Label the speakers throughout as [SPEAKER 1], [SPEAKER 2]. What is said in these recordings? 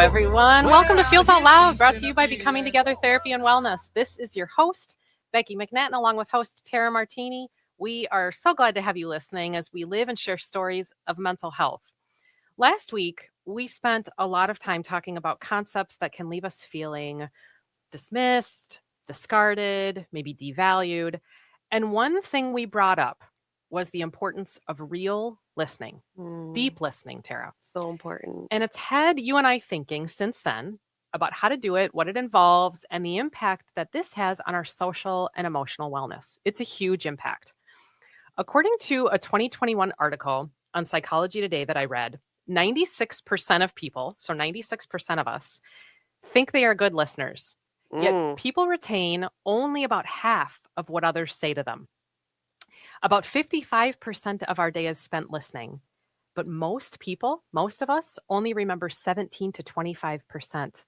[SPEAKER 1] everyone. Welcome to Feels Out Loud, brought to you by Becoming Together Therapy and Wellness. This is your host, Becky McNattin, along with host Tara Martini. We are so glad to have you listening as we live and share stories of mental health. Last week, we spent a lot of time talking about concepts that can leave us feeling dismissed, discarded, maybe devalued. And one thing we brought up was the importance of real listening, deep listening, Tara.
[SPEAKER 2] So important.
[SPEAKER 1] And it's had you and I thinking since then about how to do it, what it involves, and the impact that this has on our social and emotional wellness. It's a huge impact. According to a 2021 article on Psychology Today that I read, 96% of people, so 96% of us, think they are good listeners. Yet people retain only about half of what others say to them. About 55% of our day is spent listening, but most people, most of us, only remember 17 to 25%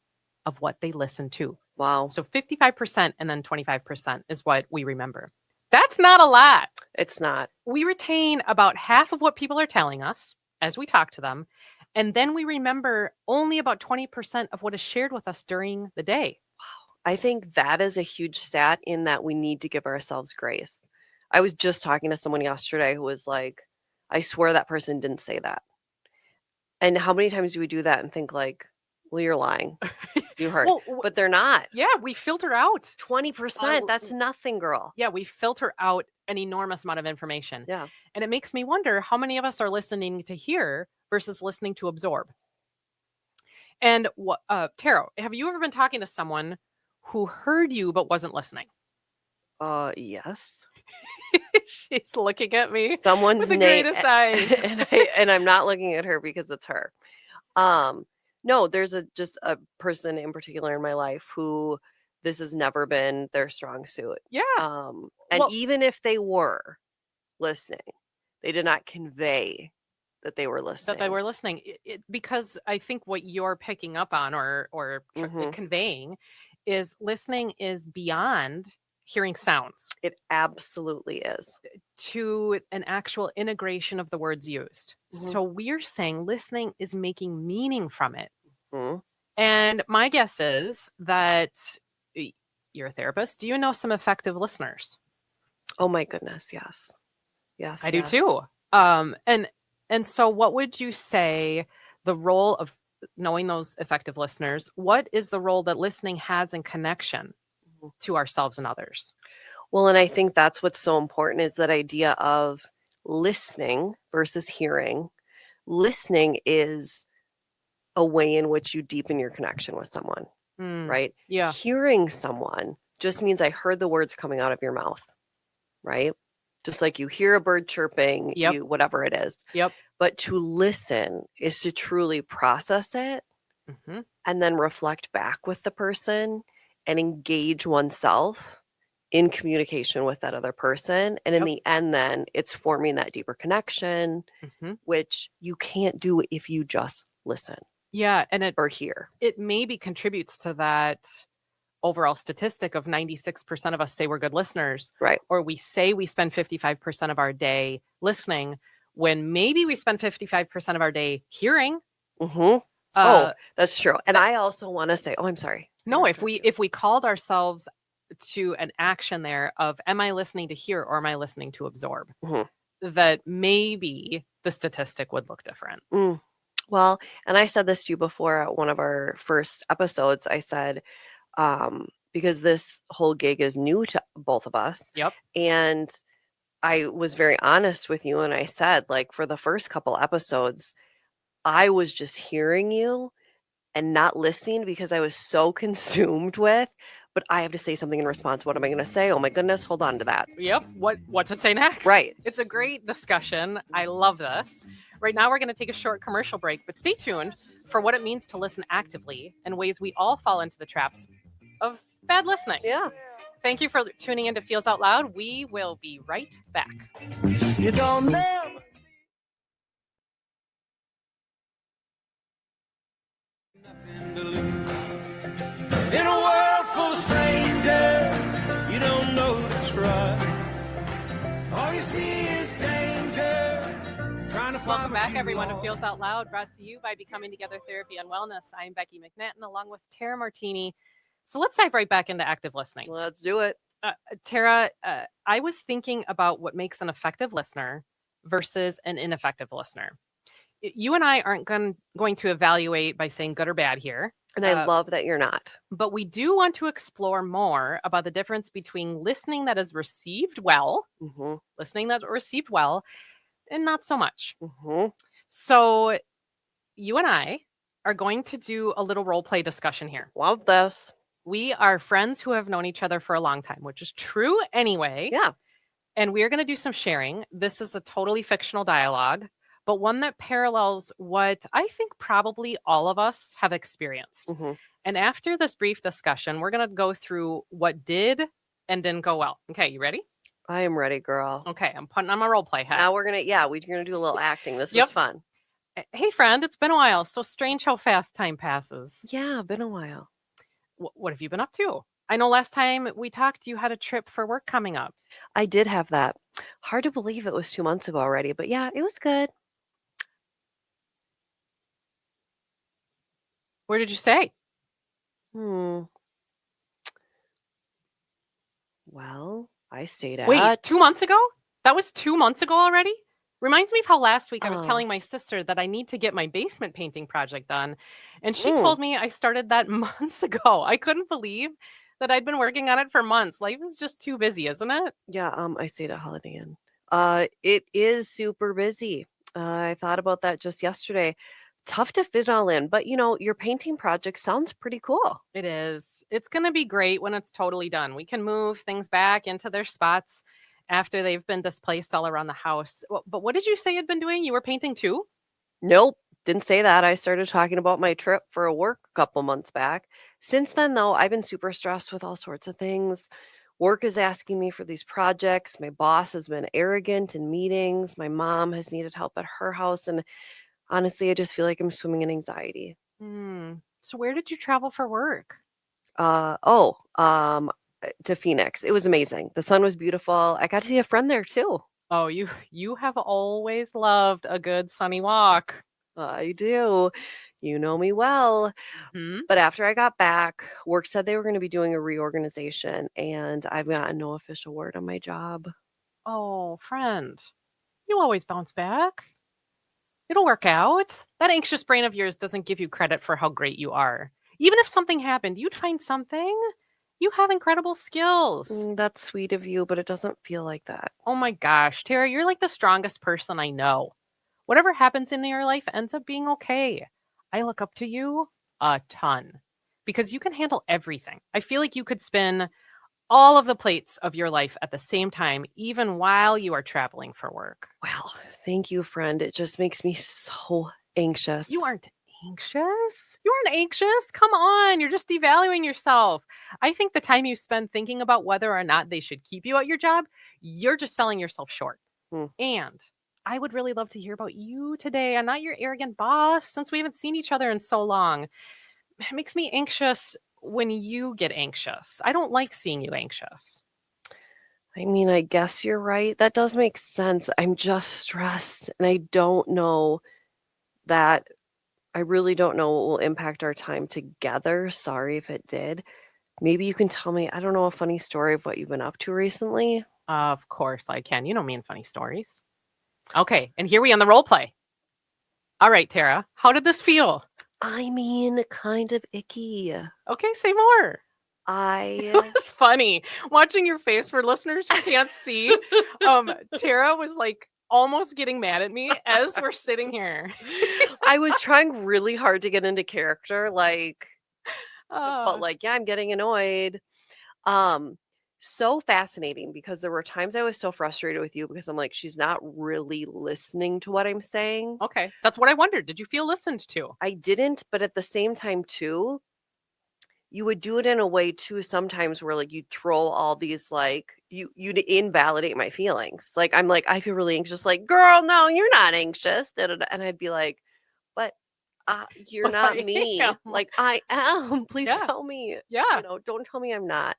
[SPEAKER 1] of what they listen to.
[SPEAKER 2] Wow.
[SPEAKER 1] So 55% and then 25% is what we remember. That's not a lot.
[SPEAKER 2] It's not.
[SPEAKER 1] We retain about half of what people are telling us as we talk to them, and then we remember only about 20% of what is shared with us during the day.
[SPEAKER 2] I think that is a huge stat in that we need to give ourselves grace. I was just talking to someone yesterday who was like, I swear that person didn't say that. And how many times do we do that and think like, well, you're lying. You heard. But they're not.
[SPEAKER 1] Yeah, we filter out
[SPEAKER 2] 20%. That's nothing, girl.
[SPEAKER 1] Yeah, we filter out an enormous amount of information.
[SPEAKER 2] Yeah.
[SPEAKER 1] And it makes me wonder how many of us are listening to hear versus listening to absorb. And Tara, have you ever been talking to someone who heard you but wasn't listening?
[SPEAKER 2] Yes.
[SPEAKER 1] She's looking at me.
[SPEAKER 2] Someone's
[SPEAKER 1] with the greatest eyes.
[SPEAKER 2] and I'm not looking at her because it's her. No, there's just a person in particular in my life who this has never been their strong suit.
[SPEAKER 1] Yeah.
[SPEAKER 2] And even if they were listening, they did not convey that they were listening.
[SPEAKER 1] Because I think what you're picking up on or conveying is listening is beyond hearing sounds.
[SPEAKER 2] It absolutely is.
[SPEAKER 1] To an actual integration of the words used. So we're saying listening is making meaning from it. And my guess is that you're a therapist. Do you know some effective listeners?
[SPEAKER 2] Oh my goodness, yes. Yes.
[SPEAKER 1] I do too. And so what would you say the role of knowing those effective listeners, what is the role that listening has in connection to ourselves and others?
[SPEAKER 2] Well, and I think that's what's so important is that idea of listening versus hearing. Listening is a way in which you deepen your connection with someone, right?
[SPEAKER 1] Yeah.
[SPEAKER 2] Hearing someone just means I heard the words coming out of your mouth, right? Just like you hear a bird chirping, whatever it is.
[SPEAKER 1] Yep.
[SPEAKER 2] But to listen is to truly process it and then reflect back with the person and engage oneself in communication with that other person. And in the end, then it's forming that deeper connection, which you can't do if you just listen.
[SPEAKER 1] Yeah. And
[SPEAKER 2] or hear.
[SPEAKER 1] It maybe contributes to that overall statistic of 96% of us say we're good listeners.
[SPEAKER 2] Right.
[SPEAKER 1] Or we say we spend 55% of our day listening when maybe we spend 55% of our day hearing.
[SPEAKER 2] That's true. And I also want to say, I'm sorry.
[SPEAKER 1] No, if we called ourselves to an action there of, am I listening to hear or am I listening to absorb? That maybe the statistic would look different.
[SPEAKER 2] Well, and I said this to you before at one of our first episodes. I said, because this whole gig is new to both of us.
[SPEAKER 1] Yep.
[SPEAKER 2] And I was very honest with you. And I said, like, for the first couple episodes, I was just hearing you and not listening because I was so consumed with, but I have to say something in response. What am I going to say? Oh my goodness. Hold on to that.
[SPEAKER 1] Yep. What to say next?
[SPEAKER 2] Right.
[SPEAKER 1] It's a great discussion. I love this. Right now, we're going to take a short commercial break, but stay tuned for what it means to listen actively and ways we all fall into the traps of bad listening.
[SPEAKER 2] Yeah.
[SPEAKER 1] Thank you for tuning in to Feels Out Loud. We will be right back.
[SPEAKER 3] You don't never nothing to lose. In a world full of strangers, you don't know who's right. All you see is danger. Trying to find
[SPEAKER 1] Welcome back, everyone, to Feels Out Loud, brought to you by Becoming Together Therapy and Wellness. I'm Becky McNattin, along with Tara Martini. So let's dive right back into active listening.
[SPEAKER 2] Let's do it.
[SPEAKER 1] Tara, I was thinking about what makes an effective listener versus an ineffective listener. You and I aren't going to evaluate by saying good or bad here.
[SPEAKER 2] And I love that you're not.
[SPEAKER 1] But we do want to explore more about the difference between listening that is received well, listening that's received well, and not so much. So you and I are going to do a little role play discussion here.
[SPEAKER 2] Love this.
[SPEAKER 1] We are friends who have known each other for a long time, which is true anyway.
[SPEAKER 2] Yeah.
[SPEAKER 1] And we are going to do some sharing. This is a totally fictional dialogue, but one that parallels what I think probably all of us have experienced. And after this brief discussion, we're going to go through what did and didn't go well. Okay, you ready?
[SPEAKER 2] I am ready, girl.
[SPEAKER 1] Okay, I'm putting on my role play hat.
[SPEAKER 2] Now we're going to do a little acting. This is fun.
[SPEAKER 1] Hey, friend, it's been a while. So strange how fast time passes.
[SPEAKER 2] Yeah, been a while.
[SPEAKER 1] What have you been up to? I know last time we talked, you had a trip for work coming up.
[SPEAKER 2] I did have that. Hard to believe it was 2 months ago already, but yeah, it was good.
[SPEAKER 1] Where did you stay?
[SPEAKER 2] Well, I stayed at...
[SPEAKER 1] Wait, 2 months ago? That was 2 months ago already? Reminds me of how last week I was telling my sister that I need to get my basement painting project done. And she told me I started that months ago. I couldn't believe that I'd been working on it for months. Life is just too busy, isn't it?
[SPEAKER 2] Yeah, I stayed at Holiday Inn. It is super busy. I thought about that just yesterday. Tough to fit all in, but your painting project sounds pretty cool.
[SPEAKER 1] It is. It's going to be great when it's totally done. We can move things back into their spots after they've been displaced all around the house. But what did you say you'd been doing? You were painting too?
[SPEAKER 2] Nope, didn't say that. I started talking about my trip for work a couple months back. Since then, though, I've been super stressed with all sorts of things. Work is asking me for these projects. My boss has been arrogant in meetings. My mom has needed help at her house. And honestly, I just feel like I'm swimming in anxiety.
[SPEAKER 1] So where did you travel for work?
[SPEAKER 2] To Phoenix. It was amazing. The sun was beautiful. I got to see a friend there too.
[SPEAKER 1] Oh, you have always loved a good sunny walk.
[SPEAKER 2] I do. You know me well. But after I got back, work said they were going to be doing a reorganization, and I've gotten no official word on my job.
[SPEAKER 1] Oh, friend, you always bounce back. It'll work out. That anxious brain of yours doesn't give you credit for how great you are. Even if something happened, you'd find something. You have incredible skills.
[SPEAKER 2] That's sweet of you, but it doesn't feel like that.
[SPEAKER 1] Oh my gosh, Tara, you're like the strongest person I know. Whatever happens in your life ends up being okay. I look up to you a ton because you can handle everything. I feel like you could spin all of the plates of your life at the same time, even while you are traveling for work.
[SPEAKER 2] Well, thank you, friend. It just makes me so anxious.
[SPEAKER 1] You aren't anxious? You aren't anxious? Come on, you're just devaluing yourself. I think the time you spend thinking about whether or not they should keep you at your job, you're just selling yourself short. And I would really love to hear about you today and not your arrogant boss, since we haven't seen each other in so long. It makes me anxious when you get anxious. I don't like seeing you anxious.
[SPEAKER 2] I mean, I guess you're right. That does make sense. I'm just stressed, and I don't know that... I really don't know what will impact our time together. Sorry if it did. Maybe you can tell me, I don't know, a funny story of what you've been up to recently.
[SPEAKER 1] Of course I can. You know me and funny stories. Okay, and here we on the role play. All right, Tara, how did this feel?
[SPEAKER 2] I mean, kind of icky.
[SPEAKER 1] Okay, say more.
[SPEAKER 2] It
[SPEAKER 1] was funny watching your face for listeners who can't see. Tara was like almost getting mad at me as we're sitting here.
[SPEAKER 2] I was trying really hard to get into character, but yeah, I'm getting annoyed. So fascinating because there were times I was so frustrated with you because I'm like, she's not really listening to what I'm saying.
[SPEAKER 1] Okay, that's what I wondered. Did you feel listened to?
[SPEAKER 2] I didn't, but at the same time too, you would do it in a way too sometimes where like you'd throw all these you'd invalidate my feelings. Like I'm like, I feel really anxious. Like, girl, no, you're not anxious. And I'd be like, but you're
[SPEAKER 1] But
[SPEAKER 2] not
[SPEAKER 1] I
[SPEAKER 2] me.
[SPEAKER 1] am.
[SPEAKER 2] Like I am. Please
[SPEAKER 1] Yeah.
[SPEAKER 2] tell me.
[SPEAKER 1] Yeah.
[SPEAKER 2] Don't tell me I'm not.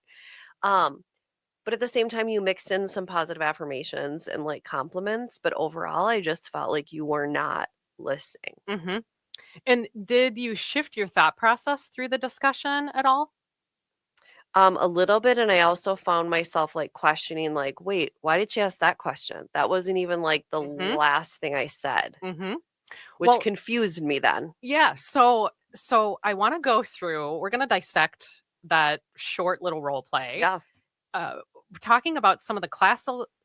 [SPEAKER 2] But But at the same time, you mixed in some positive affirmations and like compliments. But overall, I just felt like you were not listening.
[SPEAKER 1] Mm-hmm. And did you shift your thought process through the discussion at all?
[SPEAKER 2] A little bit. And I also found myself like questioning, like, wait, why did she ask that question? That wasn't even like the
[SPEAKER 1] Mm-hmm.
[SPEAKER 2] last thing I said,
[SPEAKER 1] Mm-hmm.
[SPEAKER 2] which
[SPEAKER 1] Well,
[SPEAKER 2] confused me then.
[SPEAKER 1] yeah. So I want to go through. We're going to dissect that short little role play.
[SPEAKER 2] Yeah.
[SPEAKER 1] Talking about some of the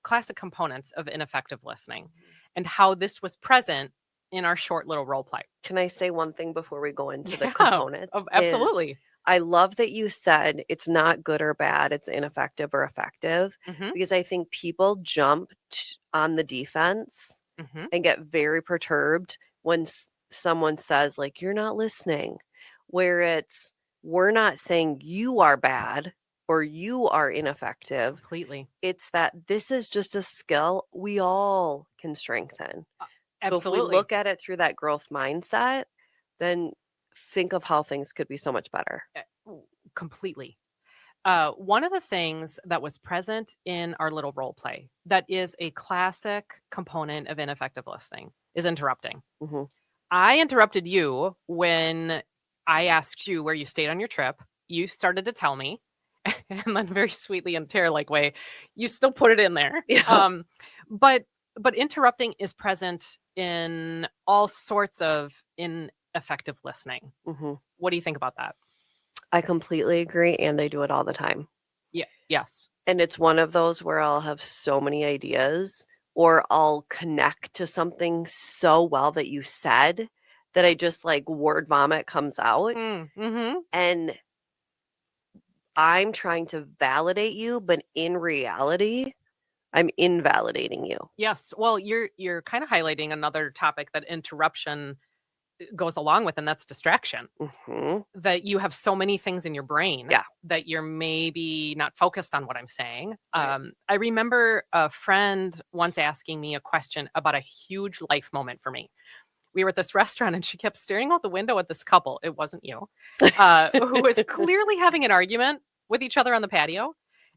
[SPEAKER 1] classic components of ineffective listening and how this was present in our short little role play.
[SPEAKER 2] Can I say one thing before we go into the
[SPEAKER 1] Yeah,
[SPEAKER 2] components?
[SPEAKER 1] absolutely.
[SPEAKER 2] I love that you said it's not good or bad, it's ineffective or effective,
[SPEAKER 1] Mm-hmm.
[SPEAKER 2] because I think people jump on the defense
[SPEAKER 1] Mm-hmm.
[SPEAKER 2] and get very perturbed when someone says, like, you're not listening, where it's, we're not saying you are bad or you are ineffective.
[SPEAKER 1] Completely.
[SPEAKER 2] It's that this is just a skill we all can strengthen. So if we
[SPEAKER 1] Absolutely.
[SPEAKER 2] look at it through that growth mindset, then think of how things could be so much better.
[SPEAKER 1] Completely. One of the things that was present in our little role play that is a classic component of ineffective listening is interrupting.
[SPEAKER 2] Mm-hmm.
[SPEAKER 1] I interrupted you when I asked you where you stayed on your trip. You started to tell me, and then very sweetly in Tara-like way, you still put it in there.
[SPEAKER 2] Yeah.
[SPEAKER 1] But interrupting is present in all sorts of ineffective listening.
[SPEAKER 2] Mm-hmm.
[SPEAKER 1] What do you think about that?
[SPEAKER 2] I completely agree, and I do it all the time.
[SPEAKER 1] Yeah. Yes.
[SPEAKER 2] And it's one of those where I'll have so many ideas, or I'll connect to something so well that you said that I just like word vomit comes out.
[SPEAKER 1] Mm-hmm.
[SPEAKER 2] And I'm trying to validate you, but in reality, I'm invalidating you.
[SPEAKER 1] Yes. Well, you're kind of highlighting another topic that interruption goes along with, and that's distraction.
[SPEAKER 2] Mm-hmm.
[SPEAKER 1] That you have so many things in your brain
[SPEAKER 2] Yeah.
[SPEAKER 1] that you're maybe not focused on what I'm saying.
[SPEAKER 2] Right.
[SPEAKER 1] I remember a friend once asking me a question about a huge life moment for me. We were at this restaurant and she kept staring out the window at this couple. It wasn't you, who was clearly having an argument with each other on the patio.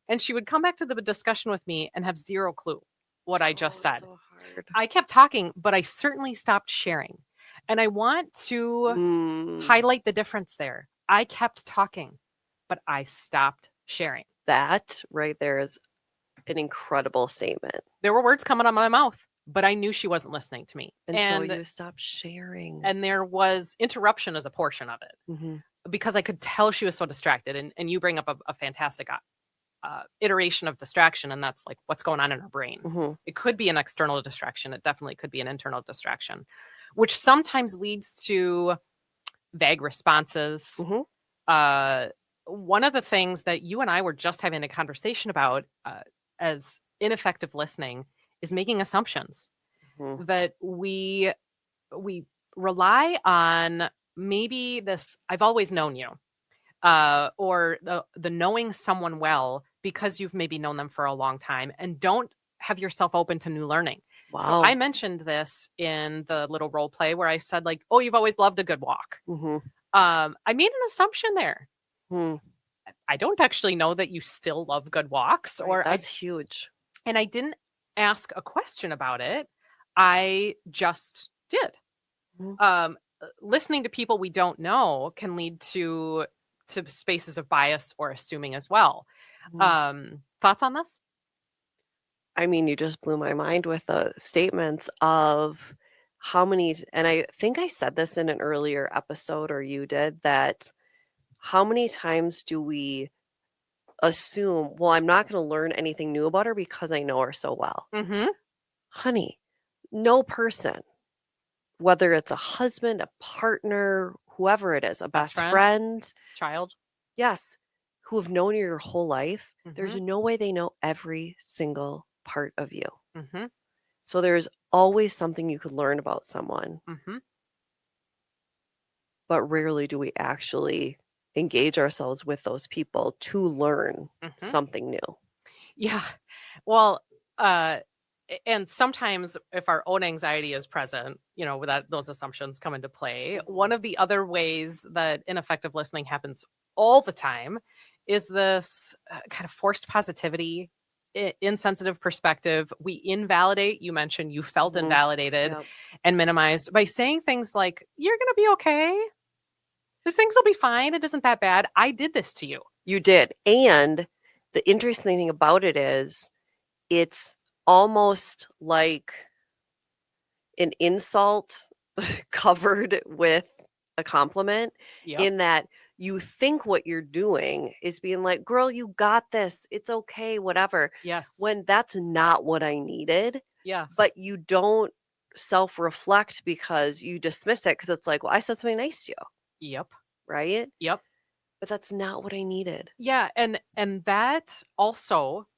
[SPEAKER 1] And she would come back to the discussion with me and have zero clue what I just said.
[SPEAKER 2] So hard.
[SPEAKER 1] I kept talking, but I certainly stopped sharing. And I want to highlight the difference there. I kept talking, but I stopped sharing.
[SPEAKER 2] That right there is an incredible statement.
[SPEAKER 1] There were words coming out of my mouth, but I knew she wasn't listening to me.
[SPEAKER 2] And so you stopped sharing.
[SPEAKER 1] And there was interruption as a portion of it,
[SPEAKER 2] Mm-hmm.
[SPEAKER 1] because I could tell she was so distracted. And you bring up a fantastic iteration of distraction, and that's like what's going on in her brain.
[SPEAKER 2] Mm-hmm.
[SPEAKER 1] It could be an external distraction. It definitely could be an internal distraction, which sometimes leads to vague responses.
[SPEAKER 2] Mm-hmm.
[SPEAKER 1] One of the things that you and I were just having a conversation about as ineffective listening is making assumptions.
[SPEAKER 2] Mm-hmm.
[SPEAKER 1] That we rely on maybe this, I've always known you, or the knowing someone well because you've maybe known them for a long time, and don't have yourself open to new learning.
[SPEAKER 2] Wow.
[SPEAKER 1] So I mentioned this in the little role play where I said, like, oh, you've always loved a good walk.
[SPEAKER 2] Mm-hmm.
[SPEAKER 1] I made an assumption there.
[SPEAKER 2] Hmm.
[SPEAKER 1] I don't actually know that you still love good walks,
[SPEAKER 2] Right,
[SPEAKER 1] or
[SPEAKER 2] that's huge.
[SPEAKER 1] And I didn't ask a question about it. I just did.
[SPEAKER 2] Mm-hmm.
[SPEAKER 1] Listening to people we don't know can lead to spaces of bias or assuming as well.
[SPEAKER 2] Mm-hmm.
[SPEAKER 1] Thoughts on this?
[SPEAKER 2] I mean, you just blew my mind with the statements of how many, and I think I said this in an earlier episode, or you did, that how many times do we assume, well, I'm not going to learn anything new about her because I know her so well.
[SPEAKER 1] Mm-hmm.
[SPEAKER 2] Honey, no person, whether it's a husband, a partner, whoever it is, a best friend,
[SPEAKER 1] child,
[SPEAKER 2] yes, who have known you your whole life,
[SPEAKER 1] mm-hmm.
[SPEAKER 2] there's no way they know every single part of you.
[SPEAKER 1] Mm-hmm.
[SPEAKER 2] So there's always something you could learn about someone.
[SPEAKER 1] Mm-hmm.
[SPEAKER 2] But rarely do we actually engage ourselves with those people to learn
[SPEAKER 1] Mm-hmm.
[SPEAKER 2] something new.
[SPEAKER 1] Yeah. Well, and sometimes if our own anxiety is present, that those assumptions come into play. One of the other ways that ineffective listening happens all the time is this kind of forced positivity insensitive perspective. We invalidate. You mentioned you felt invalidated
[SPEAKER 2] Yep.
[SPEAKER 1] and minimized by saying things like, "You're going to be okay. These things will be fine. It isn't that bad. I did this to you."
[SPEAKER 2] You did. And the interesting thing about it is it's almost like an insult covered with a compliment
[SPEAKER 1] Yep.
[SPEAKER 2] in that you think what you're doing is being like, girl, you got this. It's okay, whatever.
[SPEAKER 1] Yes.
[SPEAKER 2] When that's not what I needed.
[SPEAKER 1] Yes.
[SPEAKER 2] But you don't self-reflect because you dismiss it because it's like, well, I said something nice to you,
[SPEAKER 1] Yep.
[SPEAKER 2] right?
[SPEAKER 1] Yep.
[SPEAKER 2] But that's not what I needed.
[SPEAKER 1] Yeah, and that also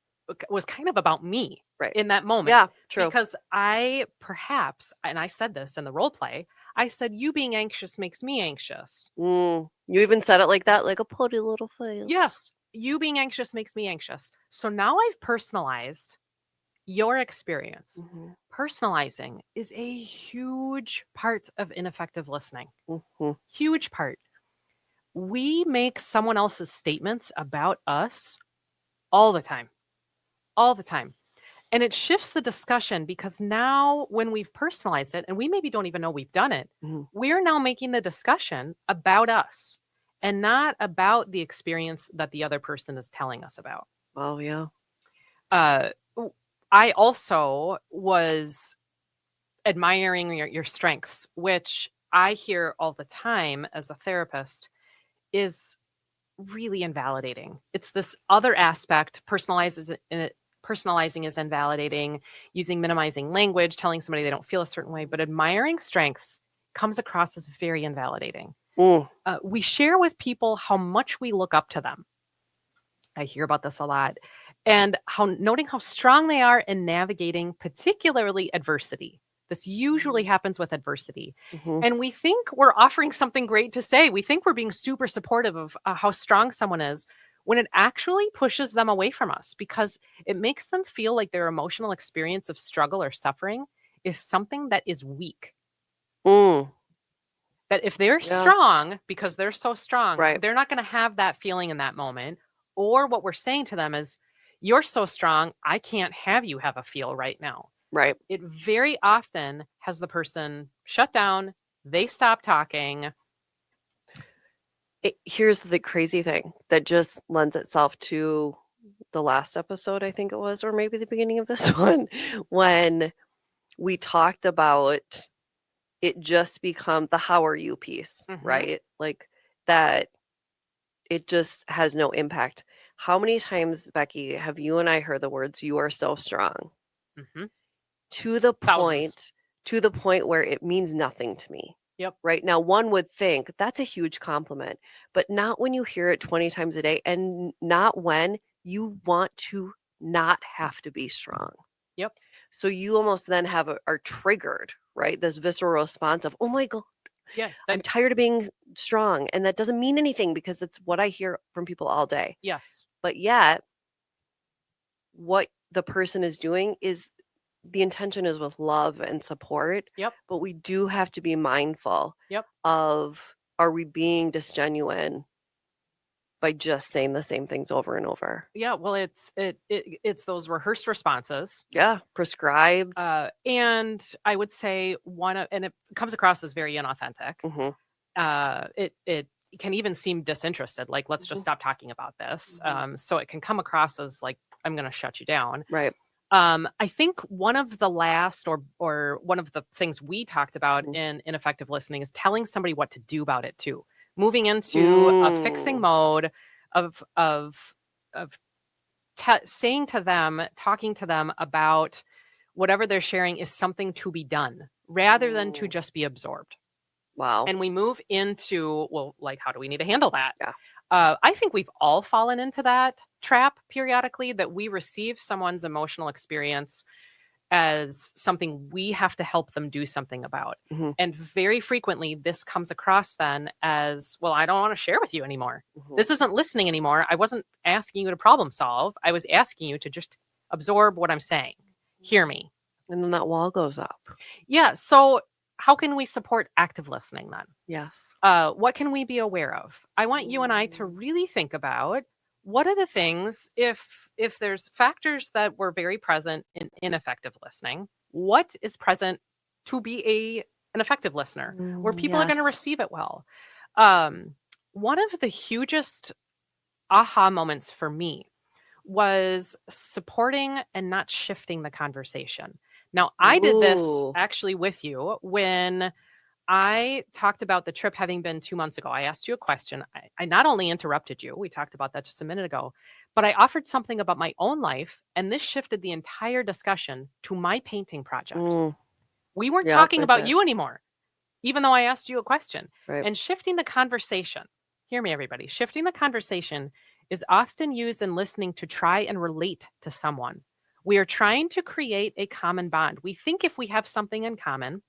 [SPEAKER 1] was kind of about me
[SPEAKER 2] Right.
[SPEAKER 1] in that moment.
[SPEAKER 2] Yeah, true.
[SPEAKER 1] Because I perhaps, and I said this in the role play, I said, "You being anxious makes me anxious."
[SPEAKER 2] You even said it like that, like a pretty little face.
[SPEAKER 1] Yes, you being anxious makes me anxious. So now I've personalized your experience.
[SPEAKER 2] Mhm.
[SPEAKER 1] Personalizing is a huge part of ineffective listening.
[SPEAKER 2] Mhm.
[SPEAKER 1] Huge part. We make someone else's statements about us all the time. All the time. And it shifts the discussion because now when we've personalized it, and we maybe don't even know we've done it,
[SPEAKER 2] Mhm.
[SPEAKER 1] we're now making the discussion about us and not about the experience that the other person is telling us about.
[SPEAKER 2] Oh, yeah.
[SPEAKER 1] I also was admiring your strengths, which I hear all the time as a therapist is really invalidating. It's this other aspect, personalizing is invalidating, using minimizing language, telling somebody they don't feel a certain way, but admiring strengths comes across as very invalidating. We share with people how much we look up to them. I hear about this a lot. And noting how strong they are in navigating particularly adversity. This usually happens with adversity.
[SPEAKER 2] Mhm.
[SPEAKER 1] And we think we're offering something great to say. We think we're being super supportive of how strong someone is when it actually pushes them away from us because it makes them feel like their emotional experience of struggle or suffering is something that is weak. That if they're strong, because they're so strong,
[SPEAKER 2] Right.
[SPEAKER 1] they're not going to have that feeling in that moment. Or what we're saying to them is, "You're so strong, I can't have you have a feel right now."
[SPEAKER 2] Right.
[SPEAKER 1] It very often has the person shut down, they stop talking.
[SPEAKER 2] Here's the crazy thing that just lends itself to the last episode, I think it was, or maybe the beginning of this one, when we talked about it just become the how are you piece, right? Like that it just has no impact. How many times, Becky, have you and I heard the words, "You are so strong," to the
[SPEAKER 1] Thousands.
[SPEAKER 2] point where it means nothing to me?
[SPEAKER 1] Yep.
[SPEAKER 2] Right now, one would think that's a huge compliment, but not when you hear it 20 times a day and not when you want to not have to be strong.
[SPEAKER 1] Yep.
[SPEAKER 2] So you almost then are triggered, right? This visceral response of, oh my God,
[SPEAKER 1] Yeah.
[SPEAKER 2] I'm tired of being strong. And that doesn't mean anything because it's what I hear from people all day.
[SPEAKER 1] Yes.
[SPEAKER 2] But yet, what the person is doing is the intention is with love and support.
[SPEAKER 1] Yep.
[SPEAKER 2] But we do have to be mindful
[SPEAKER 1] Yep.
[SPEAKER 2] of, are we being disgenuine by just saying the same things over and over?
[SPEAKER 1] Yeah. Well, it's those rehearsed responses.
[SPEAKER 2] Yeah. Prescribed.
[SPEAKER 1] And I would say and it comes across as very inauthentic. It can even seem disinterested. Like, let's just stop talking about this. So it can come across as like, I'm going to shut you down.
[SPEAKER 2] Right.
[SPEAKER 1] I think one of the last or one of the things we talked about in ineffective listening is telling somebody what to do about it too. Moving into a fixing mode of saying to them, talking to them about whatever they're sharing is something to be done rather than to just be absorbed.
[SPEAKER 2] Wow.
[SPEAKER 1] And we move into, well, like, how do we need to handle that?
[SPEAKER 2] Yeah.
[SPEAKER 1] I think we've all fallen into that trap periodically, that we receive someone's emotional experience as something we have to help them do something about. And very frequently, this comes across then as, well, I don't want to share with you anymore. This isn't listening anymore. I wasn't asking you to problem solve. I was asking you to just absorb what I'm saying. Hear me.
[SPEAKER 2] And then that wall goes up.
[SPEAKER 1] Yeah. So how can we support active listening then?
[SPEAKER 2] Yes.
[SPEAKER 1] What can we be aware of? I want you and I to really think about what are the things, if there's factors that were very present in ineffective listening, what is present to be an effective listener where people are going to
[SPEAKER 2] Yes.
[SPEAKER 1] receive it well? One of the hugest aha moments for me was supporting and not shifting the conversation. Now, I did this
[SPEAKER 2] Ooh.
[SPEAKER 1] actually with you when I talked about the trip having been 2 months ago. I asked you a question. I not only interrupted you, we talked about that just a minute ago, but I offered something about my own life, and this shifted the entire discussion to my painting project.
[SPEAKER 2] Mm.
[SPEAKER 1] We weren't
[SPEAKER 2] Yep,
[SPEAKER 1] talking
[SPEAKER 2] it
[SPEAKER 1] about
[SPEAKER 2] did.
[SPEAKER 1] you anymore, even though I asked you a question.
[SPEAKER 2] Right.
[SPEAKER 1] And shifting the conversation, hear me, everybody, shifting the conversation is often used in listening to try and relate to someone. We are trying to create a common bond. We think if we have something in common,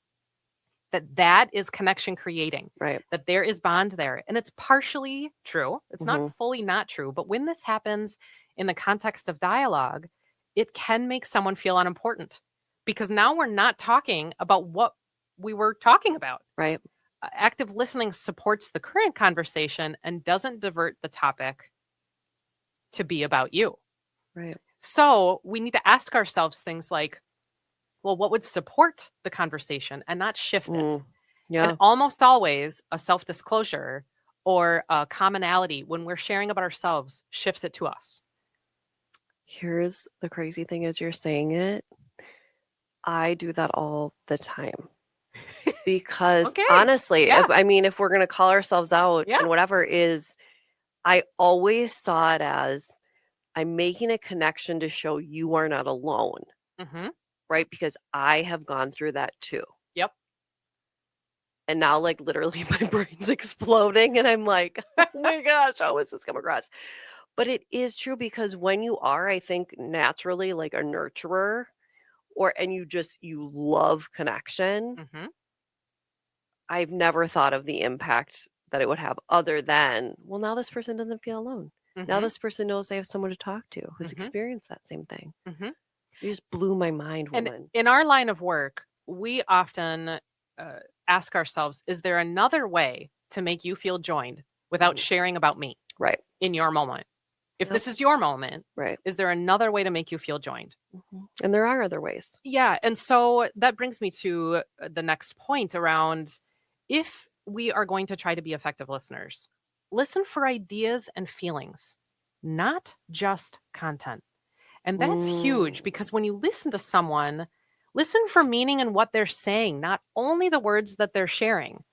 [SPEAKER 1] that is connection creating,
[SPEAKER 2] Right.
[SPEAKER 1] that there is bond there. And it's partially true. It's not
[SPEAKER 2] Mhm.
[SPEAKER 1] fully not true. But when this happens in the context of dialogue, it can make someone feel unimportant because now we're not talking about what we were talking about.
[SPEAKER 2] Right.
[SPEAKER 1] Active listening supports the current conversation and doesn't divert the topic to be about you.
[SPEAKER 2] Right.
[SPEAKER 1] So we need to ask ourselves things like, well, what would support the conversation and not shift it?
[SPEAKER 2] Mm.
[SPEAKER 1] And
[SPEAKER 2] Yeah.
[SPEAKER 1] almost always a self-disclosure or a commonality when we're sharing about ourselves shifts it to us.
[SPEAKER 2] Here's the crazy thing as you're saying it. I do that all the time. Because
[SPEAKER 1] Okay.
[SPEAKER 2] honestly,
[SPEAKER 1] Yeah.
[SPEAKER 2] if we're going to call ourselves out
[SPEAKER 1] Yeah.
[SPEAKER 2] and whatever is, I always saw it as I'm making a connection to show you are not alone,
[SPEAKER 1] Mm-hmm.
[SPEAKER 2] right? Because I have gone through that too.
[SPEAKER 1] Yep.
[SPEAKER 2] And now, like, literally, my brain's exploding, and I'm like, oh my gosh, how is this come across? But it is true because when you are, I think, naturally like a nurturer, and you love connection,
[SPEAKER 1] Mm-hmm.
[SPEAKER 2] I've never thought of the impact that it would have other than, well, now this person doesn't feel alone. Now
[SPEAKER 1] Mm-hmm.
[SPEAKER 2] this person knows they have someone to talk to who's
[SPEAKER 1] Mhm.
[SPEAKER 2] experienced that same thing.
[SPEAKER 1] Mm-hmm.
[SPEAKER 2] You just blew my mind,
[SPEAKER 1] And
[SPEAKER 2] woman.
[SPEAKER 1] in our line of work, we often ask ourselves, is there another way to make you feel joined without sharing about me
[SPEAKER 2] Right.
[SPEAKER 1] in your moment? If
[SPEAKER 2] Yep.
[SPEAKER 1] this is your moment,
[SPEAKER 2] Right.
[SPEAKER 1] is there another way to make you feel joined?
[SPEAKER 2] And there are other ways.
[SPEAKER 1] Yeah. And so that brings me to the next point around, if we are going to try to be effective listeners, listen for ideas and feelings, not just content. And that's huge because when you listen to someone, listen for meaning in what they're saying, not only the words that they're sharing.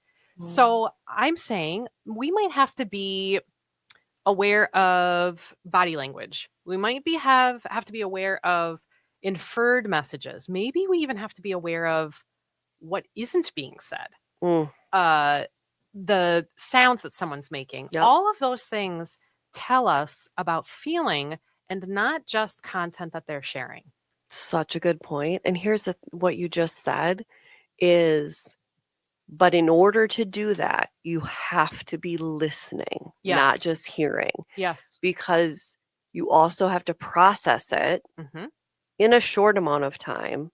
[SPEAKER 1] So I'm saying we might have to be aware of body language. We might have to be aware of inferred messages. Maybe we even have to be aware of what isn't being said.
[SPEAKER 2] Mm.
[SPEAKER 1] The sounds that someone's making.
[SPEAKER 2] Yep.
[SPEAKER 1] All of those things tell us about feeling and not just content that they're sharing.
[SPEAKER 2] Such a good point. And here's what you just said is, but in order to do that, you have to be listening, not
[SPEAKER 1] Yes.
[SPEAKER 2] just hearing,
[SPEAKER 1] Yes.
[SPEAKER 2] because you also have to process it
[SPEAKER 1] Mm-hmm.
[SPEAKER 2] in a short amount of time.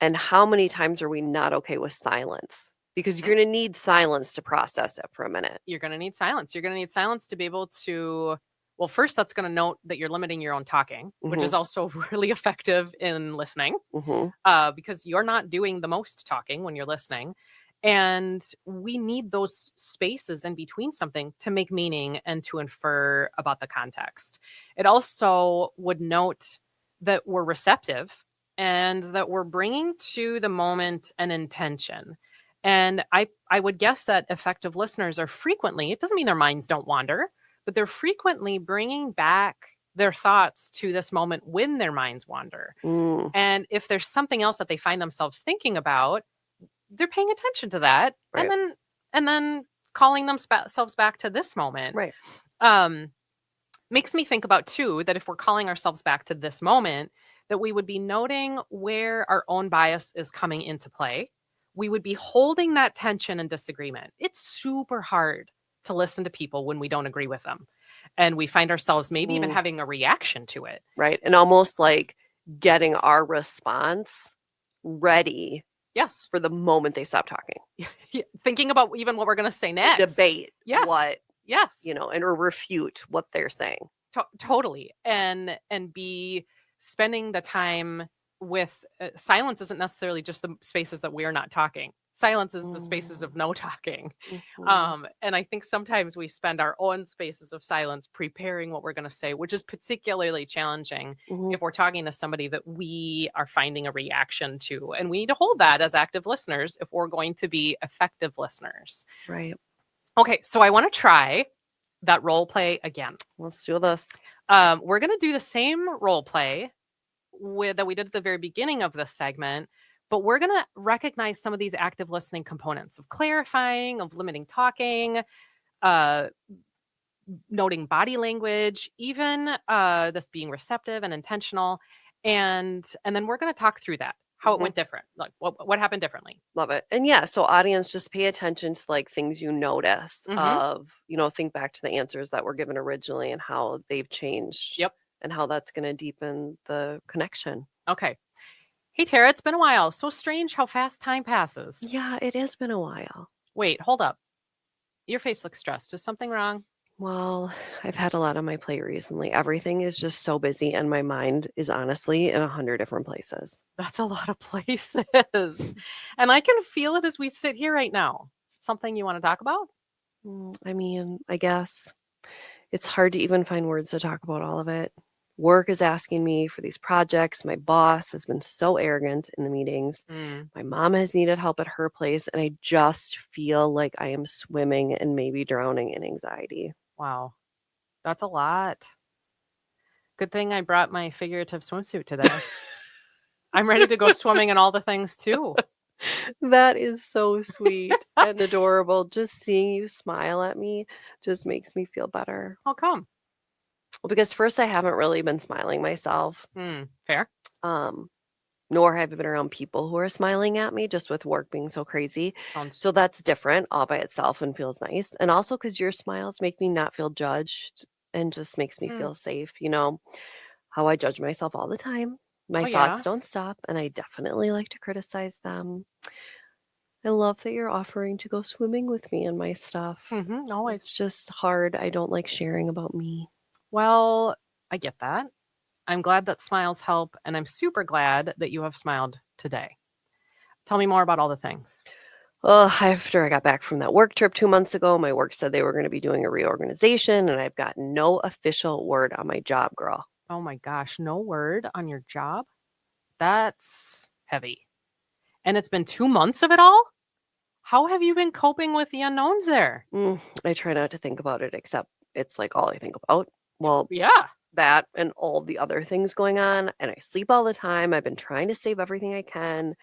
[SPEAKER 2] And how many times are we not okay with silence? Because you're going to need silence to process it for a minute.
[SPEAKER 1] You're going to need silence. You're going to need silence to be able to, well, first, that's going to note that you're limiting your own talking, which is also really effective in listening, because you're not doing the most talking when you're listening. And we need those spaces in between something to make meaning and to infer about the context. It also would note that we're receptive and that we're bringing to the moment an intention. And I would guess that effective listeners are frequently, it doesn't mean their minds don't wander, but they're frequently bringing back their thoughts to this moment when their minds wander. And if there's something else that they find themselves thinking about, they're paying attention to that,
[SPEAKER 2] Right.
[SPEAKER 1] and then calling themselves back to this moment.
[SPEAKER 2] Right.
[SPEAKER 1] Makes me think about too that if we're calling ourselves back to this moment, that we would be noting where our own bias is coming into play. We would be holding that tension and disagreement. It's super hard to listen to people when we don't agree with them, and we find ourselves maybe even having a reaction to it.
[SPEAKER 2] Right. And almost like getting our response ready.
[SPEAKER 1] Yes.
[SPEAKER 2] For the moment they stop talking.
[SPEAKER 1] Thinking about even what we're going to say next.
[SPEAKER 2] Debate
[SPEAKER 1] yes.
[SPEAKER 2] what,
[SPEAKER 1] yes.
[SPEAKER 2] and or refute what they're saying.
[SPEAKER 1] Totally. And be spending the time with silence isn't necessarily just the spaces that we're not talking. Silence is the spaces of no talking. And I think sometimes we spend our own spaces of silence preparing what we're going to say, which is particularly challenging if we're talking to somebody that we are finding a reaction to. And we need to hold that as active listeners if we're going to be effective listeners.
[SPEAKER 2] Right.
[SPEAKER 1] Okay, so I want to try that role play again.
[SPEAKER 2] Let's do this.
[SPEAKER 1] We're going to do the same role play that we did at the very beginning of this segment, but we're going to recognize some of these active listening components of clarifying, of limiting talking, noting body language, even this being receptive and intentional. And then we're going to talk through that, how it went different, like what happened differently.
[SPEAKER 2] Love it. And yeah, so audience, just pay attention to like things you notice of, think back to the answers that were given originally and how they've changed.
[SPEAKER 1] Yep.
[SPEAKER 2] And how that's going to deepen the connection.
[SPEAKER 1] Okay. Hey, Tara, it's been a while. So strange how fast time passes.
[SPEAKER 2] Yeah, it has been a while.
[SPEAKER 1] Wait, hold up. Your face looks stressed. Is something wrong?
[SPEAKER 2] Well, I've had a lot on my plate recently. Everything is just so busy and my mind is honestly in 100 different places.
[SPEAKER 1] That's a lot of places. And I can feel it as we sit here right now. Something you want to talk about?
[SPEAKER 2] I mean, I guess it's hard to even find words to talk about all of it. Work is asking me for these projects. My boss has been so arrogant in the meetings. My mom has needed help at her place. And I just feel like I am swimming and maybe drowning in anxiety.
[SPEAKER 1] Wow. That's a lot. Good thing I brought my figurative swimsuit today. I'm ready to go swimming in all the things too.
[SPEAKER 2] That is so sweet and adorable. Just seeing you smile at me just makes me feel better.
[SPEAKER 1] How come?
[SPEAKER 2] Well, because first I haven't really been smiling myself.
[SPEAKER 1] Fair.
[SPEAKER 2] Nor have I been around people who are smiling at me, just with work being so crazy.
[SPEAKER 1] Sounds
[SPEAKER 2] So that's different all by itself and feels nice. And also because your smiles make me not feel judged and just makes me feel safe. You know how I judge myself all the time. My thoughts don't stop, and I definitely like to criticize them. I love that you're offering to go swimming with me and my stuff.
[SPEAKER 1] Always.
[SPEAKER 2] It's just hard. I don't like sharing about me.
[SPEAKER 1] Well, I get that. I'm glad that smiles help, and I'm super glad that you have smiled today. Tell me more about all the things.
[SPEAKER 2] Well, after I got back from that work trip 2 months ago, my work said they were going to be doing a reorganization, and I've got no official word on my job, girl.
[SPEAKER 1] Oh my gosh, no word on your job? That's heavy. And it's been 2 months of it all? How have you been coping with the unknowns there?
[SPEAKER 2] I try not to think about it, except it's like all I think about. Well,
[SPEAKER 1] yeah,
[SPEAKER 2] that and all the other things going on, and I sleep all the time. I've been trying to save everything I can.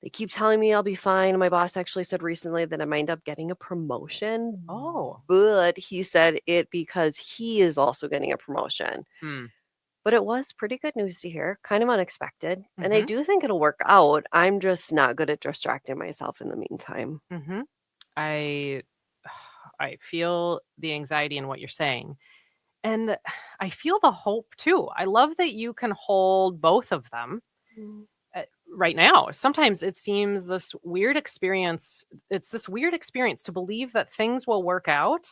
[SPEAKER 2] They keep telling me I'll be fine. My boss actually said recently that I might end up getting a promotion.
[SPEAKER 1] Oh.
[SPEAKER 2] But he said it because he is also getting a promotion. But it was pretty good news to hear, kind of unexpected. And I do think it'll work out. I'm just not good at distracting myself in the meantime.
[SPEAKER 1] I feel the anxiety in what you're saying. And I feel the hope too. I love that you can hold both of them right now. Sometimes it seems this weird experience. It's this weird experience to believe that things will work out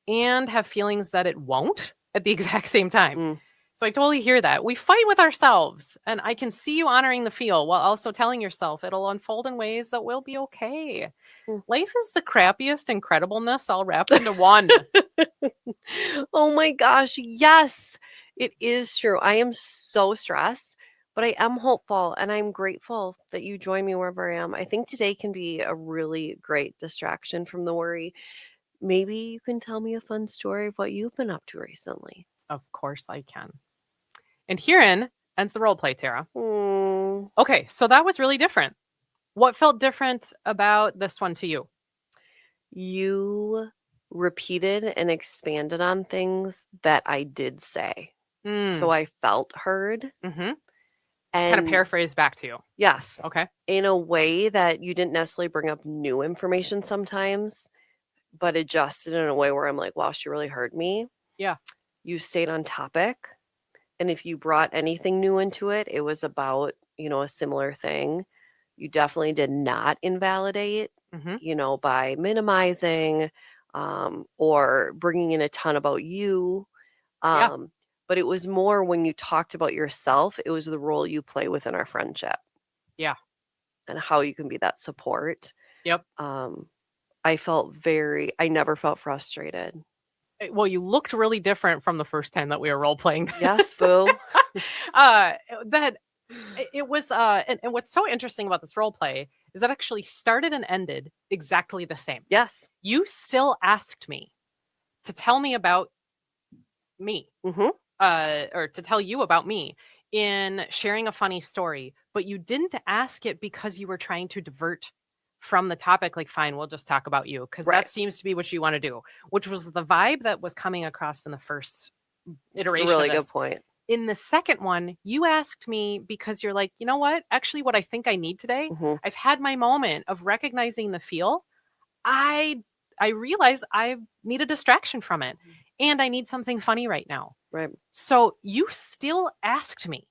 [SPEAKER 1] and have feelings that it won't at the exact same time. So I totally hear that. We fight with ourselves, and I can see you honoring the feel while also telling yourself it'll unfold in ways that will be okay. Life is the crappiest incredibleness all wrapped into one.
[SPEAKER 2] Oh my gosh, yes, it is true. I am so stressed, but I am hopeful, and I'm grateful that you join me wherever I am. I think today can be a really great distraction from the worry. Maybe you can tell me a fun story of what you've been up to recently.
[SPEAKER 1] Of course I can. And herein ends the role play, Tara. Okay, so that was really different. What felt different about this one to you?
[SPEAKER 2] You repeated and expanded on things that I did say. So I felt heard.
[SPEAKER 1] And
[SPEAKER 2] And
[SPEAKER 1] kind of paraphrase back to you.
[SPEAKER 2] yes,
[SPEAKER 1] Okay.
[SPEAKER 2] in a way that you didn't necessarily bring up new information sometimes, but adjusted in a way where I'm like, wow, she really heard me.
[SPEAKER 1] Yeah.
[SPEAKER 2] You stayed on topic. And if you brought anything new into it, it was about, a similar thing. You definitely did not invalidate, by minimizing or bringing in a ton about you.
[SPEAKER 1] Yeah.
[SPEAKER 2] But it was more when you talked about yourself, it was the role you play within our friendship.
[SPEAKER 1] Yeah.
[SPEAKER 2] And how you can be that support.
[SPEAKER 1] Yep.
[SPEAKER 2] I never felt frustrated.
[SPEAKER 1] Well, you looked really different from the first time that we were role playing.
[SPEAKER 2] Yes, boo.
[SPEAKER 1] That it was, and what's so interesting about this role play is that actually started and ended exactly the same.
[SPEAKER 2] Yes.
[SPEAKER 1] You still asked me to tell me about me, or to tell you about me in sharing a funny story, but you didn't ask it because you were trying to divert from the topic. Like, fine, we'll just talk about you because
[SPEAKER 2] Right.
[SPEAKER 1] that seems to be what you want to do, which was the vibe that was coming across in the first iteration.
[SPEAKER 2] It's a really
[SPEAKER 1] of
[SPEAKER 2] good
[SPEAKER 1] this.
[SPEAKER 2] point.
[SPEAKER 1] In the second one, you asked me because you're like, you know what? Actually, what I think I need today, I've had my moment of recognizing the feel. I realize I need a distraction from it, and I need something funny right now.
[SPEAKER 2] Right.
[SPEAKER 1] So you still asked me,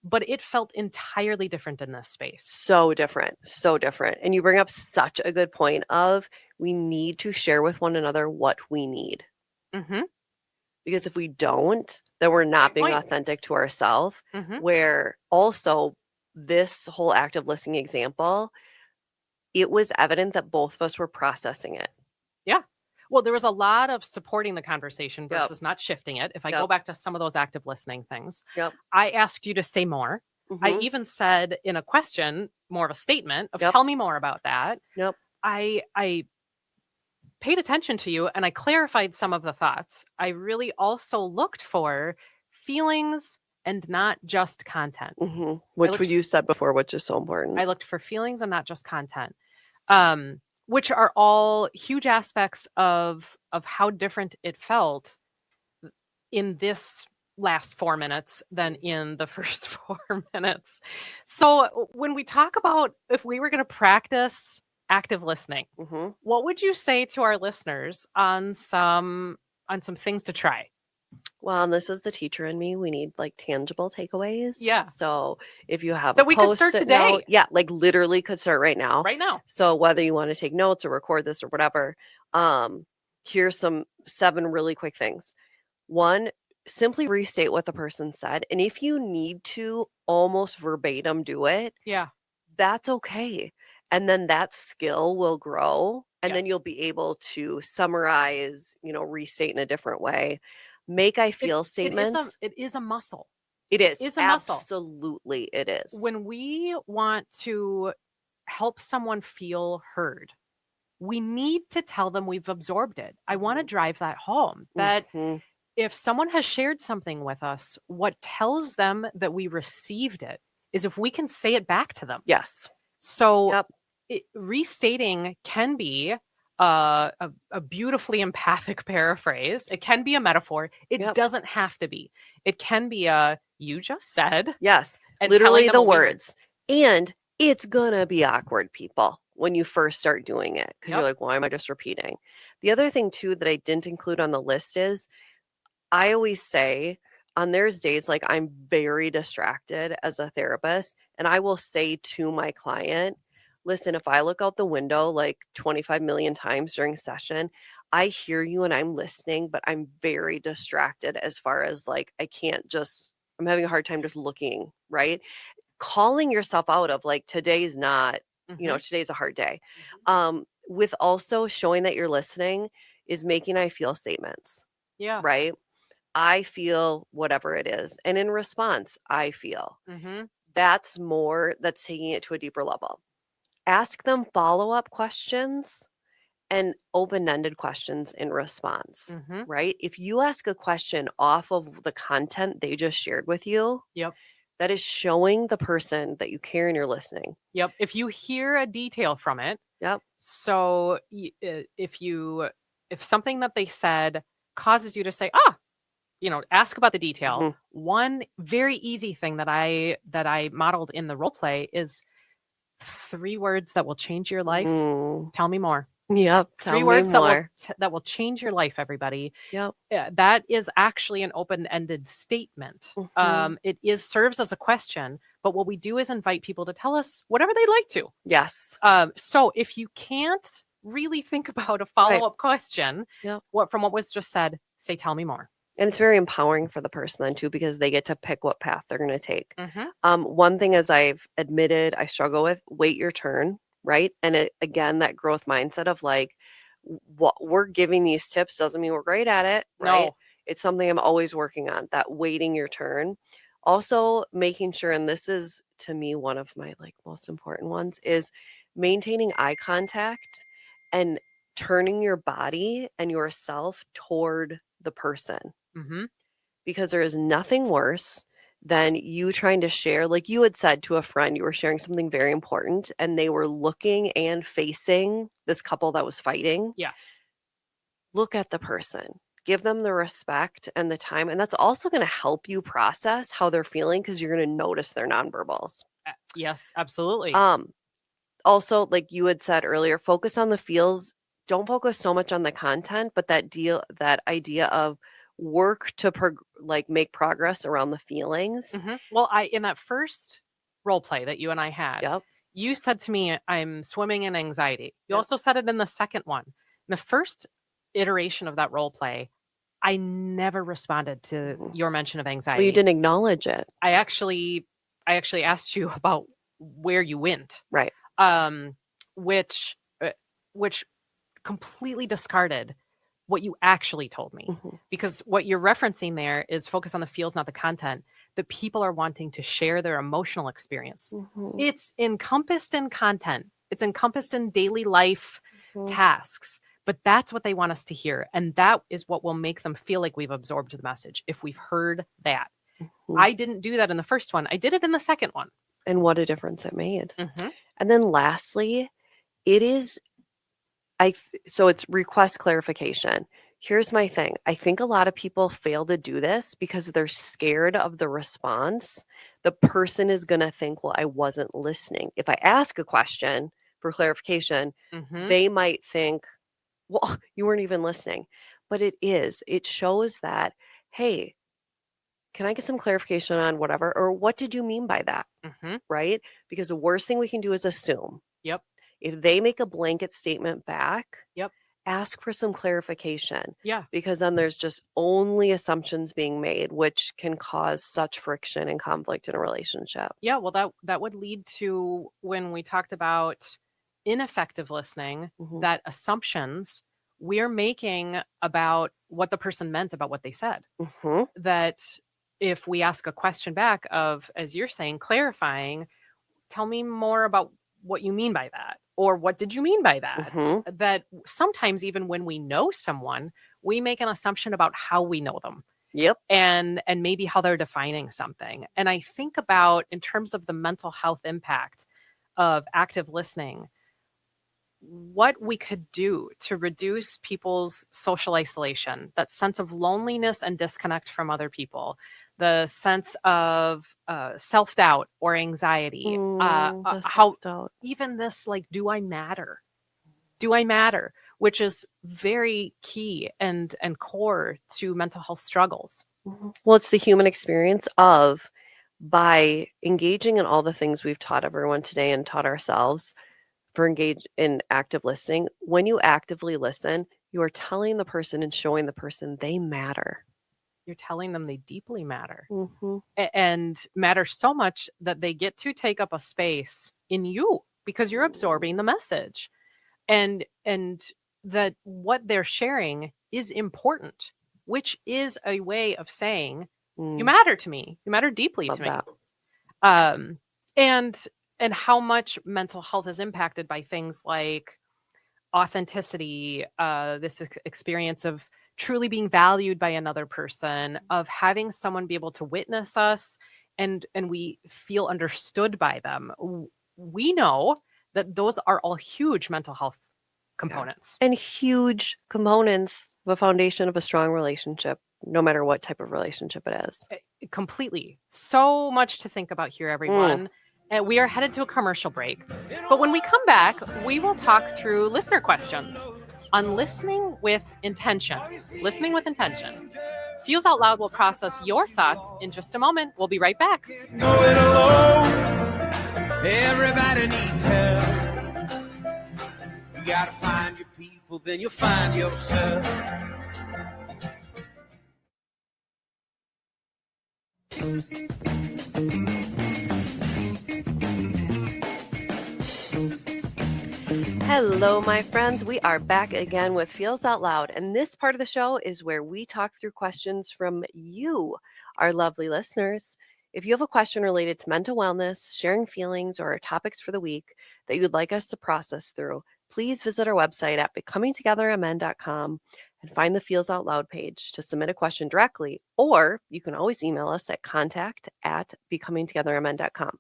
[SPEAKER 1] but it felt entirely different in this space.
[SPEAKER 2] So different. So different. And you bring up such a good point of we need to share with one another what we need. Because if we don't, then we're not being authentic to ourselves. Where also this whole active listening example, it was evident that both of us were processing it.
[SPEAKER 1] Yeah. Well, there was a lot of supporting the conversation versus not shifting it. If I go back to some of those active listening things, I asked you to say more. I even said in a question, more of a statement of tell me more about that. I paid attention to you and I clarified some of the thoughts. I really also looked for feelings and not just content.
[SPEAKER 2] Which you said before, which is so important.
[SPEAKER 1] I looked for feelings and not just content. Which are all huge aspects of how different it felt in this last 4 minutes than in the first 4 minutes. So when we talk about if we were going to practice active listening, what would you say to our listeners on some things to try?
[SPEAKER 2] Well, and this is the teacher in me. We need like tangible takeaways.
[SPEAKER 1] Yeah.
[SPEAKER 2] So if you have
[SPEAKER 1] that we could start today.
[SPEAKER 2] Like literally could start right now.
[SPEAKER 1] Right now.
[SPEAKER 2] So whether you want to take notes or record this or whatever, here's some 7 really quick things. 1, simply restate what the person said. And if you need to almost verbatim do it, that's okay. And then that skill will grow. And then you'll be able to summarize, restate in a different way. Make I feel statements.
[SPEAKER 1] It is a muscle.
[SPEAKER 2] It is.
[SPEAKER 1] It's a muscle.
[SPEAKER 2] Absolutely, it is.
[SPEAKER 1] When we want to help someone feel heard, we need to tell them we've absorbed it. I want to drive that home. That if someone has shared something with us, what tells them that we received it is if we can say it back to them.
[SPEAKER 2] Yes.
[SPEAKER 1] So restating can be a beautifully empathic paraphrase. It can be a metaphor. It doesn't have to be. It can be a you just said.
[SPEAKER 2] Yes. Literally the words. And it's going to be awkward, people, when you first start doing it. Because you're like, why am I just repeating? The other thing, too, that I didn't include on the list is I always say there's days like I'm very distracted as a therapist. And I will say to my client, listen, if I look out the window like 25 million times during session, I hear you and I'm listening, but I'm very distracted as far as like, I'm having a hard time just looking, right? Calling yourself out of like, today's not, today's a hard day. With also showing that you're listening is making I feel statements.
[SPEAKER 1] Yeah.
[SPEAKER 2] Right? I feel whatever it is. And in response, I feel. That's taking it to a deeper level. Ask them follow-up questions and open-ended questions in response, right? If you ask a question off of the content they just shared with you, that is showing the person that you care and you're listening.
[SPEAKER 1] If you hear a detail from it, so if something that they said causes you to say, ask about the detail. One very easy thing that I modeled in the role play is 3 words that will change your life. Tell me more. 3 words that will change your life, everybody. That is actually an open-ended statement. It serves as a question, but what we do is invite people to tell us whatever they'd like to.
[SPEAKER 2] Yes.
[SPEAKER 1] So if you can't really think about a follow-up question, from what was just said, say, tell me more.
[SPEAKER 2] And it's very empowering for the person then too, because they get to pick what path they're going to take.
[SPEAKER 1] Mm-hmm.
[SPEAKER 2] One thing, as I've admitted, I struggle with, wait your turn, right? And again, that growth mindset of like, what we're giving these tips doesn't mean we're great at it, right?
[SPEAKER 1] No.
[SPEAKER 2] It's something I'm always working on, that waiting your turn. Also making sure, and this is to me one of my like most important ones, is maintaining eye contact and turning your body and yourself toward the person.
[SPEAKER 1] Mm-hmm.
[SPEAKER 2] Because there is nothing worse than you trying to share, like you had said to a friend, you were sharing something very important and they were looking and facing this couple that was fighting.
[SPEAKER 1] Yeah.
[SPEAKER 2] Look at the person, give them the respect and the time. And that's also going to help you process how they're feeling, because you're going to notice their nonverbals.
[SPEAKER 1] Yes, absolutely.
[SPEAKER 2] Also, like you had said earlier, focus on the feels. Don't focus so much on the content, but that idea of work to make progress around the feelings.
[SPEAKER 1] Mm-hmm. Well, in that first role play that you and I had,
[SPEAKER 2] Yep.
[SPEAKER 1] you said to me, I'm swimming in anxiety. You
[SPEAKER 2] Yep.
[SPEAKER 1] also said it in the second one. In the first iteration of that role play, I never responded to your mention of anxiety.
[SPEAKER 2] Well, you didn't acknowledge it.
[SPEAKER 1] I actually asked you about where you went.
[SPEAKER 2] Right.
[SPEAKER 1] Which completely discarded what you actually told me.
[SPEAKER 2] Mm-hmm.
[SPEAKER 1] Because what you're referencing there is focus on the feels, not the content. That people are wanting to share their emotional experience.
[SPEAKER 2] Mm-hmm.
[SPEAKER 1] It's encompassed in content. It's encompassed in daily life tasks. But that's what they want us to hear. And that is what will make them feel like we've absorbed the message, if we've heard that.
[SPEAKER 2] Mm-hmm.
[SPEAKER 1] I didn't do that in the first one. I did it in the second one.
[SPEAKER 2] And what a difference it made.
[SPEAKER 1] Mm-hmm.
[SPEAKER 2] And then lastly, so it's request clarification. Here's my thing. I think a lot of people fail to do this because they're scared of the response. The person is going to think, well, I wasn't listening. If I ask a question for clarification, they might think, well, you weren't even listening. But it shows that, hey, can I get some clarification on whatever? Or what did you mean by that? Right? Because the worst thing we can do is assume.
[SPEAKER 1] Yep.
[SPEAKER 2] If they make a blanket statement back,
[SPEAKER 1] yep,
[SPEAKER 2] ask for some clarification.
[SPEAKER 1] Yeah.
[SPEAKER 2] Because then there's just only assumptions being made, which can cause such friction and conflict in a relationship.
[SPEAKER 1] Yeah. Well, that would lead to, when we talked about ineffective listening, that assumptions we're making about what the person meant about what they said. That if we ask a question back of, as you're saying, clarifying, tell me more about what you mean by that, or what did you mean by that? That sometimes even when we know someone, we make an assumption about how we know them.
[SPEAKER 2] Yep.
[SPEAKER 1] And maybe how they're defining something. And I think about, in terms of the mental health impact of active listening, what we could do to reduce people's social isolation, that sense of loneliness and disconnect from other people, the sense of self-doubt or anxiety, how even this, like, do I matter? Do I matter? Which is very key and core to mental health struggles.
[SPEAKER 2] Well, it's the human experience of, by engaging in all the things we've taught everyone today and taught ourselves, for engage in active listening. When you actively listen, you are telling the person and showing the person they matter.
[SPEAKER 1] You're telling them they deeply matter, and matter so much that they get to take up a space in you because you're absorbing the message, and that what they're sharing is important, which is a way of saying you matter to me. You matter deeply to me. And how much mental health is impacted by things like authenticity, this experience of truly being valued by another person, of having someone be able to witness us and we feel understood by them. We know that those are all huge mental health components.
[SPEAKER 2] And huge components of a foundation of a strong relationship, no matter what type of relationship it is.
[SPEAKER 1] Completely. So much to think about here, everyone. And we are headed to a commercial break. But when we come back, we will talk through listener questions on listening with intention. Listening with intention. Feels Out Loud will process your thoughts in just a moment. We'll be right back.
[SPEAKER 3] Going alone. Everybody needs help. You gotta find your people, then you'll find yourself.
[SPEAKER 2] Hello, my friends. We are back again with Feels Out Loud. And this part of the show is where we talk through questions from you, our lovely listeners. If you have a question related to mental wellness, sharing feelings, or topics for the week that you'd like us to process through, please visit our website at becomingtogethermn.com and find the Feels Out Loud page to submit a question directly, or you can always email us at contact@becomingtogethermn.com.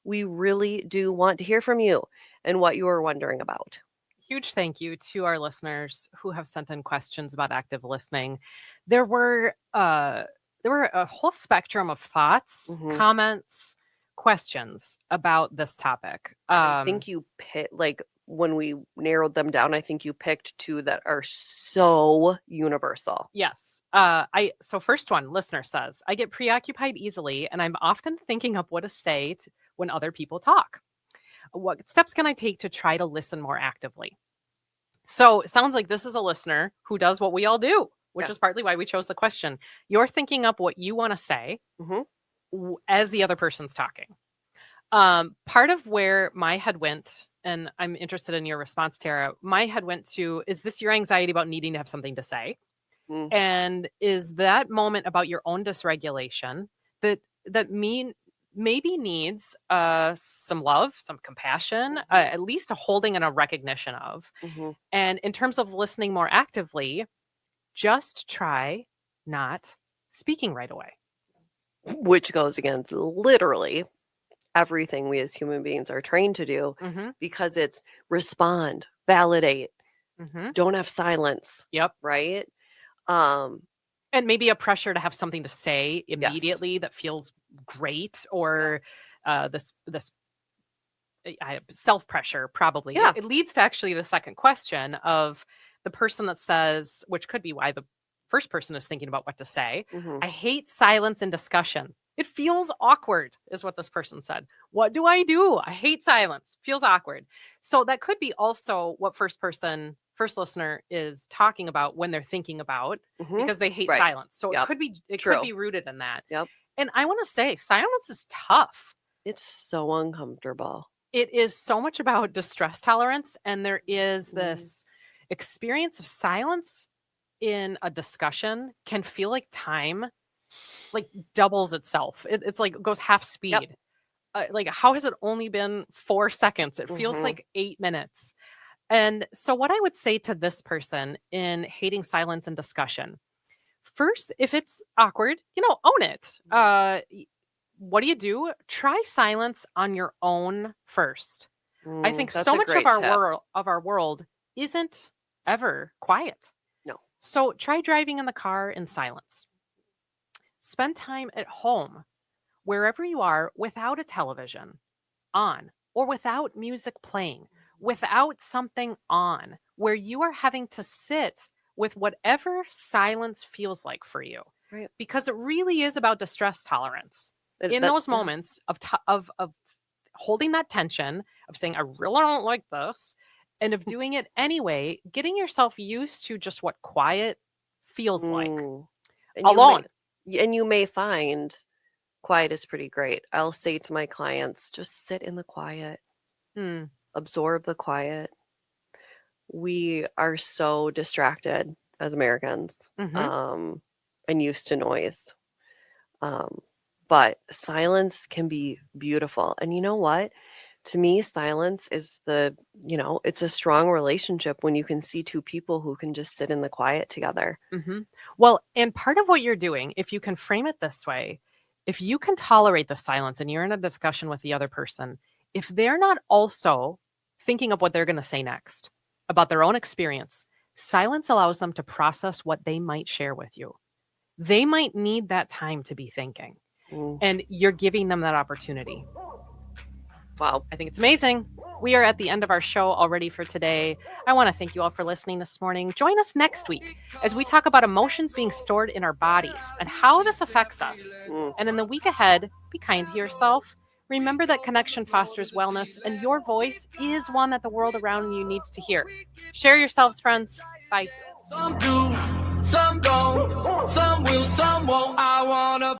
[SPEAKER 2] We really do want to hear from you and what you are wondering about.
[SPEAKER 1] Huge thank you to our listeners who have sent in questions about active listening. There were a whole spectrum of thoughts, comments, questions about this topic.
[SPEAKER 2] I think you picked, like, when we narrowed them down, I think you picked two that are so universal.
[SPEAKER 1] Yes. So first one, listener says, I get preoccupied easily and I'm often thinking of what to say when other people talk. What steps can I take to try to listen more actively? So it sounds like this is a listener who does what we all do, which is partly why we chose the question. You're thinking up what you want to say as the other person's talking. Part of where my head went, and I'm interested in your response, Tara, my head went to, is this your anxiety about needing to have something to say? And is that moment about your own dysregulation that maybe needs some love, some compassion, at least a holding and a recognition of. And in terms of listening more actively, just try not speaking right away.
[SPEAKER 2] Which goes against literally everything we as human beings are trained to do, because it's respond, validate, don't have silence.
[SPEAKER 1] Yep.
[SPEAKER 2] Right?
[SPEAKER 1] And maybe a pressure to have something to say immediately that feels great, or this self-pressure probably. It leads to actually the second question of the person that says, which could be why the first person is thinking about what to say. I hate silence in discussion. It feels awkward, is what this person said. What do I do? I hate silence. Feels awkward. So that could be also what first listener is talking about when they're thinking about, because they hate silence. So it could be rooted in that. And I want to say silence is tough.
[SPEAKER 2] It's so uncomfortable.
[SPEAKER 1] It is so much about distress tolerance. And there is this experience of silence in a discussion can feel like time like doubles itself. It's like goes half speed. Like, how has it only been 4 seconds? It feels like 8 minutes. And so what I would say to this person in hating silence and discussion, first, if it's awkward, own it. What do? Try silence on your own first. I think so much of our world isn't ever quiet.
[SPEAKER 2] No.
[SPEAKER 1] So try driving in the car in silence. Spend time at home, wherever you are, without a television on, or without music playing, without something on, where you are having to sit with whatever silence feels like for you.
[SPEAKER 2] Right.
[SPEAKER 1] Because it really is about distress tolerance. In those moments of holding that tension, of saying, I really don't like this, and of doing it anyway, getting yourself used to just what quiet feels like. Alone.
[SPEAKER 2] And you may find quiet is pretty great. I'll say to my clients, just sit in the quiet, absorb the quiet. We are so distracted as Americans, and used to noise. But silence can be beautiful. And you know what? To me, silence is it's a strong relationship when you can see two people who can just sit in the quiet together.
[SPEAKER 1] Well, and part of what you're doing, if you can frame it this way, if you can tolerate the silence and you're in a discussion with the other person, if they're not also thinking of what they're going to say next about their own experience, silence allows them to process what they might share with you. They might need that time to be thinking, and you're giving them that opportunity. Wow, I think it's amazing. We are at the end of our show already for today. I want to thank you all for listening this morning. Join us next week as we talk about emotions being stored in our bodies and how this affects us. And in the week ahead, be kind to yourself. Remember that connection fosters wellness, and your voice is one that the world around you needs to hear. Share yourselves, friends. Bye.
[SPEAKER 3] Some do, some don't, some will, some won't. I wanna